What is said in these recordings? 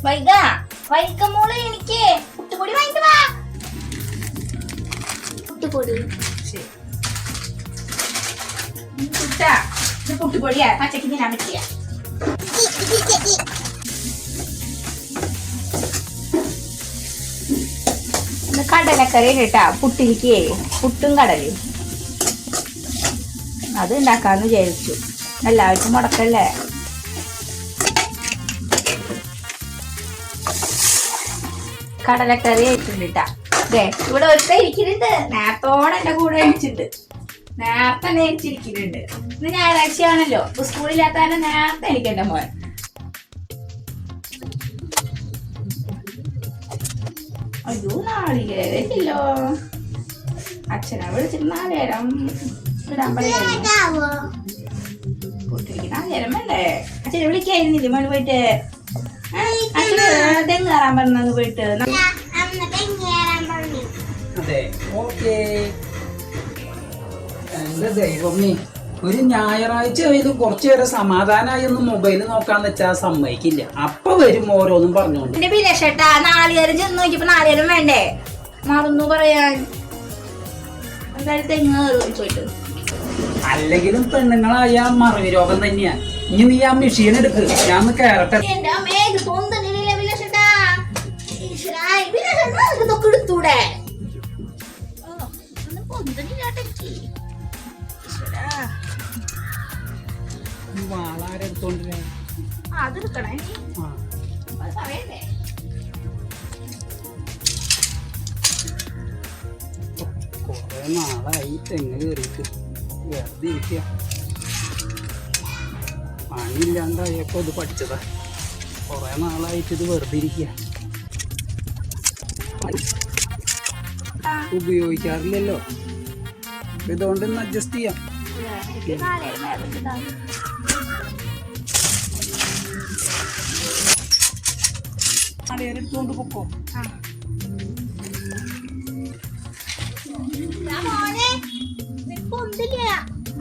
വൈക വൈക മോള് എനിക്ക് പുട്ടുപൊടി വാങ്ങിട്ട് വാ. പുട്ടുപൊടി ഇത് പുട്ടുപൊടിയാ, പച്ചക്ക് തിന്നാൻ പറ്റിയ. കടലക്കറി കേട്ടാ പുട്ടിരിക്കേ, പുട്ടും കടലും അത് ഉണ്ടാക്കാന്ന് വിചാരിച്ചു. എല്ലാവർക്കും മുടക്കല്ലേ. കടലക്കറി കഴിച്ചിട്ടാ. അതെ, ഇവിടെ ഒരുത്ത ഇരിക്കുന്നുണ്ട്, നേരത്തോടെ എന്റെ കൂടെ അടിച്ചിട്ടുണ്ട്. നേരത്തെ നേരിച്ചിരിക്കുന്നുണ്ട്. ഇന്ന് ഞായറാഴ്ചയാണല്ലോ, സ്കൂളില്ലാത്ത നേരത്തെ എനിക്ക് എന്റെ മോൻ. അയ്യോ നാളികേരല്ലോ, അച്ഛനെ വിളിച്ചിട്ട് നാളേരം ഇടാൻ പറയാ. കുട്ടിക്ക് നാളേരം വേണ്ടേ? അച്ഛനെ വിളിക്കായിരുന്നില്ലേ മോള് പോയിട്ട്? തെങ്ങേറാൻ പറഞ്ഞങ്ങ് പോയിട്ട്. അതെ, ഓക്കേ. എന്റെ ദൈവമേ, ഒരു ഞായറാഴ്ച ആയാലും കുറച്ചു നേരം സമാധാനമായി ഒന്ന് മൊബൈൽ നോക്കാന്ന് വെച്ചാൽ സമ്മതിക്കില്ല. അപ്പൊ വരും ഓരോന്നും പറഞ്ഞോണ്ട്. എന്റെ ബിലേഷേട്ടാ, നാളികേരം ചെന്ന് നോക്കിയപ്പോ നാളികേരം വേണ്ടേ? മറന്നു പറയാൻ. എന്തായാലും തെങ്ങേറും ചോദിച്ചു. അല്ലെങ്കിലും പെണ്ണുങ്ങളായ മറവി രോഗം തന്നെയാ. ഇനി നീ ആ മെഷീൻ എടുക്ക്, ഞാൻ ഒന്ന് കേറട്ടെ. എന്റെ അമ്മേ, ഇത് തോന്നുന്നില്ല ബിലേഷേട്ടാ. ഇതൊക്കെ എടുത്തൂടെ? വാളാരെടുത്തോണ്ടിരാ അതെടുക്കണേ, അത് പറയണ്ടേ? കൊറേ നാളായി തെങ്ങ് കയറിയിട്ട് വെറുതെ ഇരിക്കുക. പണിയില്ലാണ്ടായപ്പോ ഇത് പഠിച്ചതാ. കൊറേ നാളായിട്ട് ഇത് വെറുതെ ഇരിക്കുക, ഉപയോഗിക്കാറില്ലല്ലോ. ഇതുകൊണ്ട് ഒന്ന് അഡ്ജസ്റ്റ് ചെയ്യാം. എടുത്തോണ്ട് പൊക്കോ.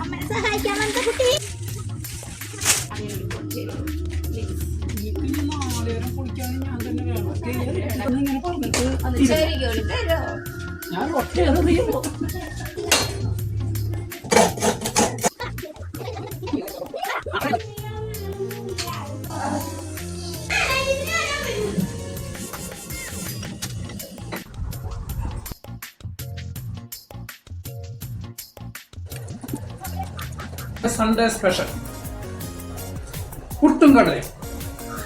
അമ്മനെ സഹായിക്കാൻ വന്ന കുട്ടി. ഞാൻ ഒറ്റ സൺഡേ സ്പെഷ്യൽ പുട്ടും കടലയും.